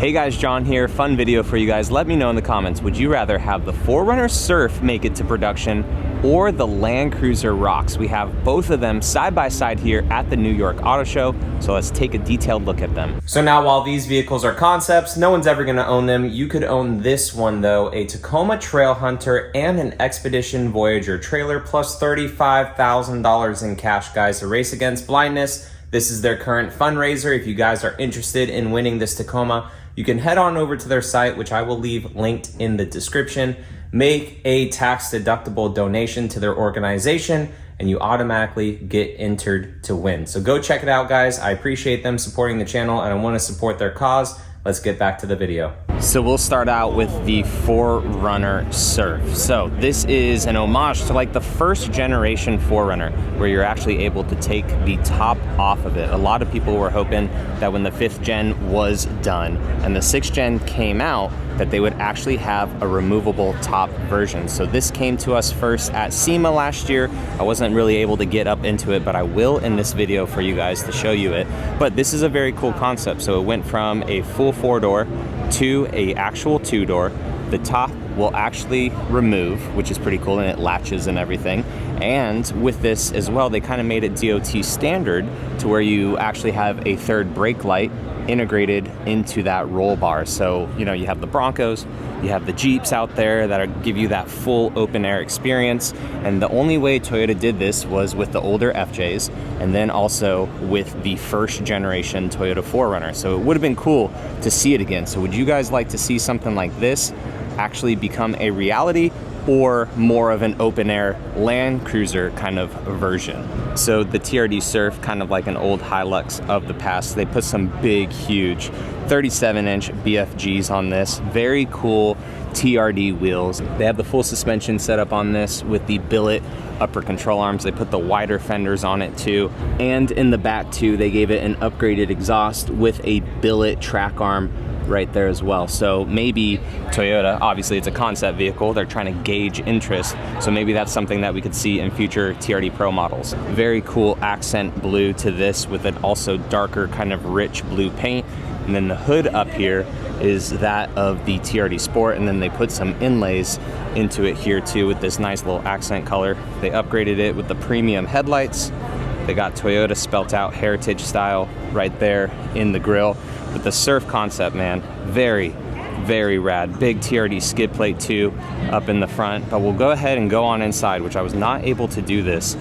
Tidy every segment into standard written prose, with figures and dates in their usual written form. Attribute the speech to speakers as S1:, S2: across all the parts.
S1: Hey guys, John here. Fun video for you guys. Let me know in the comments, would you rather have the 4Runner Surf make it to production or the Land Cruiser ROX? We have both of them side by side here at the New York Auto Show, so let's take a detailed look at them. So now, while these vehicles are concepts, no one's ever gonna own them. You could own this one though, a Tacoma Trail Hunter and an Expedition Voyager trailer, plus $35,000 in cash, guys, to race against blindness. This is their current fundraiser. If you guys are interested in winning this Tacoma, you can head on over to their site, which I will leave linked in the description. Make a tax-deductible donation to their organization, and you automatically get entered to win. So go check it out, guys. I appreciate them supporting the channel, and I want to support their cause. Let's get back to the video. So we'll start out with the 4Runner Surf. So this is an homage to like the first generation 4Runner, where you're actually able to take the top off of it. A lot of people were hoping that when the 5th gen was done and the 6th gen came out, that they would actually have a removable top version. So this came to us first at SEMA last year. I wasn't really able to get up into it, but I will in this video for you guys to show you it. But this is a very cool concept. So it went from a full 4-door to a actual 2-door. The top will actually remove, which is pretty cool, and it latches and everything. And with this as well, they kind of made it DOT standard to where you actually have a third brake light integrated into that roll bar. So, you know, you have the Broncos, you have the Jeeps out there that give you that full open air experience. And the only way Toyota did this was with the older FJs, and then also with the first generation Toyota 4Runner. So it would have been cool to see it again. So would you guys like to see something like this actually become a reality, or more of an open air Land Cruiser kind of version? So the TRD Surf, kind of like an old Hilux of the past, they put some big, huge 37-inch BFGs on this. Very cool TRD wheels. They have the full suspension set up on this with the billet upper control arms. They put the wider fenders on it too. And in the back too, they gave it an upgraded exhaust with a billet track arm right there as well. So maybe Toyota, obviously it's a concept vehicle, they're trying to gauge interest, so maybe that's something that we could see in future TRD Pro models. Very cool accent blue to this with an also darker kind of rich blue paint. And then the hood up here is that of the TRD Sport, and then they put some inlays into it here too with this nice little accent color. They upgraded it with the premium headlights. They got Toyota spelt out heritage style right there in the grille. But the Surf concept, man, very, very rad. Big TRD skid plate too up in the front. But we'll go ahead and go on inside, which I was not able to do this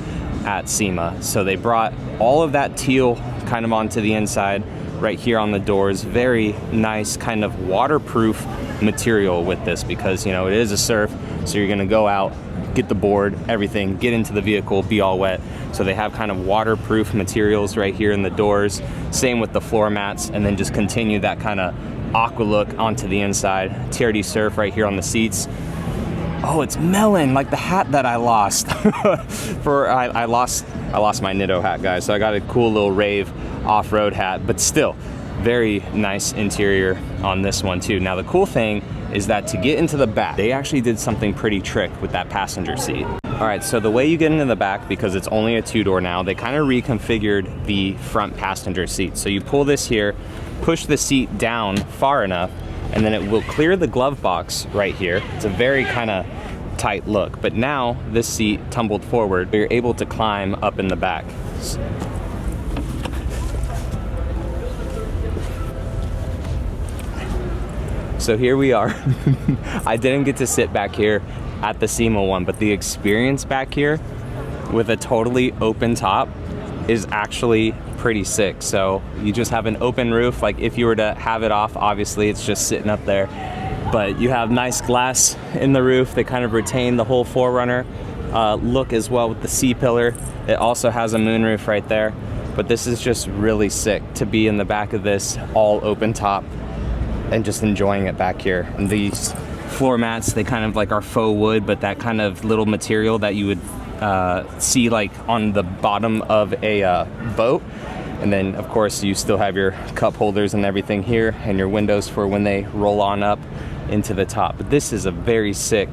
S1: at SEMA. So they brought all of that teal kind of onto the inside right here on the doors. Very nice kind of waterproof material with this, because, you know, it is a Surf, so you're gonna go out, get the board, everything, get into the vehicle, be all wet. So they have kind of waterproof materials right here in the doors. Same with the floor mats, and then just continue that kind of aqua look onto the inside. TRD Surf right here on the seats. Oh, it's melon, like the hat that I lost. I lost my Nitto hat, guys. So I got a cool little rave off-road hat, but still very nice interior on this one too. Now the cool thing is that to get into the back, they actually did something pretty trick with that passenger seat. All right, so the way you get into the back, because it's only a 2-door now, they kind of reconfigured the front passenger seat. So you pull this here, push the seat down far enough, and then it will clear the glove box right here. It's a very kind of tight look, but now this seat tumbled forward, you're able to climb up in the back. So here we are. I didn't get to sit back here at the SEMA one, but the experience back here with a totally open top is actually pretty sick. So you just have an open roof. Like if you were to have it off, obviously it's just sitting up there, but you have nice glass in the roof. They kind of retain the whole 4Runner look as well with the C-pillar. It also has a moonroof right there, but this is just really sick to be in the back of this all open top and just enjoying it back here. And these floor mats, they kind of like are faux wood, but that kind of little material that you would see like on the bottom of a boat. And then of course you still have your cup holders and everything here, and your windows for when they roll on up into the top. But this is a very sick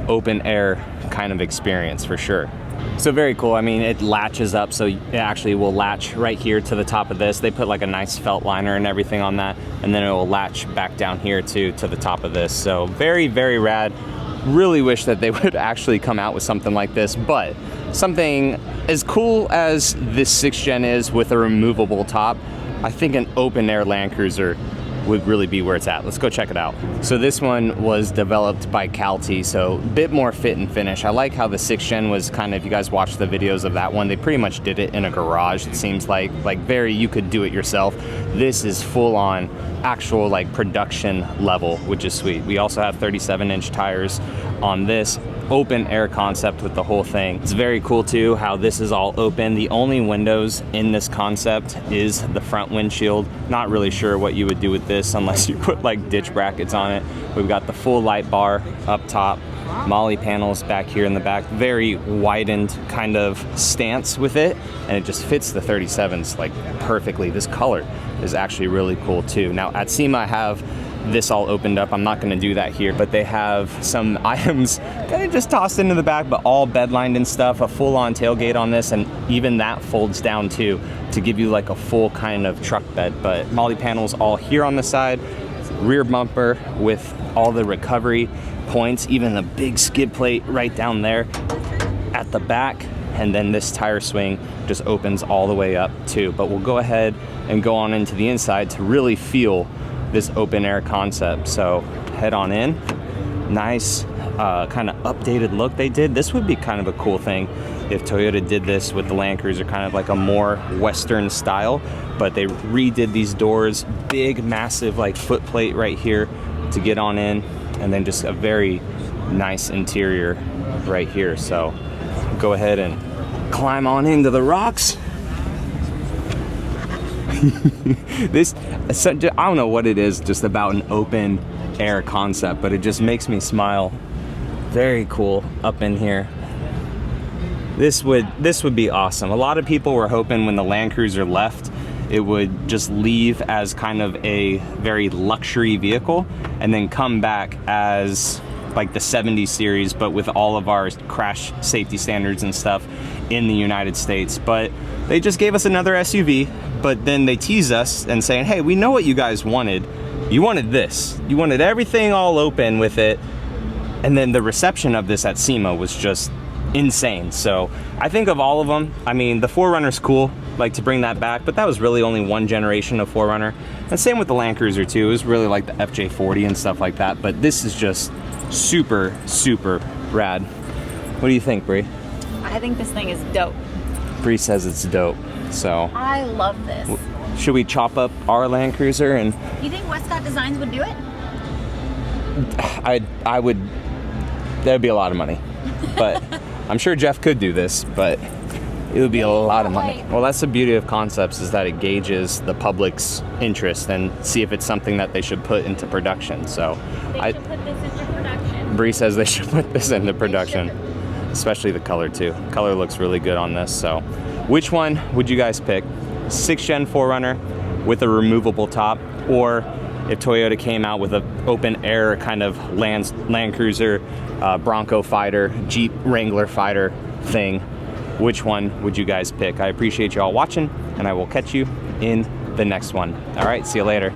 S1: open air kind of experience for sure. So very cool. I mean, it latches up, so it actually will latch right here to the top of this. They put like a nice felt liner and everything on that, and then it will latch back down here too to the top of this. So very, very rad. Really wish that they would actually come out with something like this, but something as cool as this 6th gen is with a removable top, I think an open air Land Cruiser would really be where it's at. Let's go check it out. So this one was developed by Calty, so a bit more fit and finish. I like how the 6th gen was kind of, if you guys watch the videos of that one, they pretty much did it in a garage. It seems like very, you could do it yourself. This is full on actual like production level, which is sweet. We also have 37-inch tires on this. Open air concept with the whole thing. It's very cool too how this is all open. The only windows in this concept is the front windshield. Not really sure what you would do with this unless you put like ditch brackets on it. We've got the full light bar up top, Molly panels back here in the back, very widened kind of stance with it, and it just fits the 37s like perfectly. This color is actually really cool too. Now at SEMA I have this all opened up. I'm not going to do that here, but they have some items kind of just tossed into the back, but all bed lined and stuff, a full-on tailgate on this, and even that folds down too to give you like a full kind of truck bed. But Molly panels all here on the side, rear bumper with all the recovery points, even the big skid plate right down there at the back, and then this tire swing just opens all the way up too. But we'll go ahead and go on into the inside to really feel this open air concept. So head on in. Nice kind of updated look they did. This would be kind of a cool thing if Toyota did this with the Land Cruiser, kind of like a more Western style, but they redid these doors, big massive like foot plate right here to get on in, and then just a very nice interior right here. So go ahead and climb on into the ROX. This, I don't know what it is just about an open air concept, but it just makes me smile. Very cool up in here. This would be awesome. A lot of people were hoping when the Land Cruiser left, it would just leave as kind of a very luxury vehicle and then come back as like the 70 series, but with all of our crash safety standards and stuff in the United States. But they just gave us another SUV, but then they tease us and saying, hey, we know what you guys wanted. You wanted this. You wanted everything all open with it. And then the reception of this at SEMA was just insane. So I think of all of them, I mean, the 4Runner's cool, like to bring that back, but that was really only one generation of 4Runner. And same with the Land Cruiser too. It was really like the FJ40 and stuff like that. But this is just super, super rad. What do you think, Bree?
S2: I think this thing is dope.
S1: Bree says it's dope. So
S2: I love this.
S1: Should we chop up our Land Cruiser and?
S2: You think Westcott Designs would do it?
S1: I would. That'd be a lot of money, but I'm sure Jeff could do this, but it would be a lot of money. Well, that's the beauty of concepts, is that it gauges the public's interest and see if it's something that they should put into production. So
S2: They should put this into production.
S1: Bree says they should put this into production, especially the color too. Color looks really good on this. So which one would you guys pick? 6th gen 4Runner with a removable top, or if Toyota came out with an open air kind of Land Cruiser, Bronco Fighter, Jeep Wrangler Fighter thing, which one would you guys pick? I appreciate you all watching, and I will catch you in the next one. All right, see you later.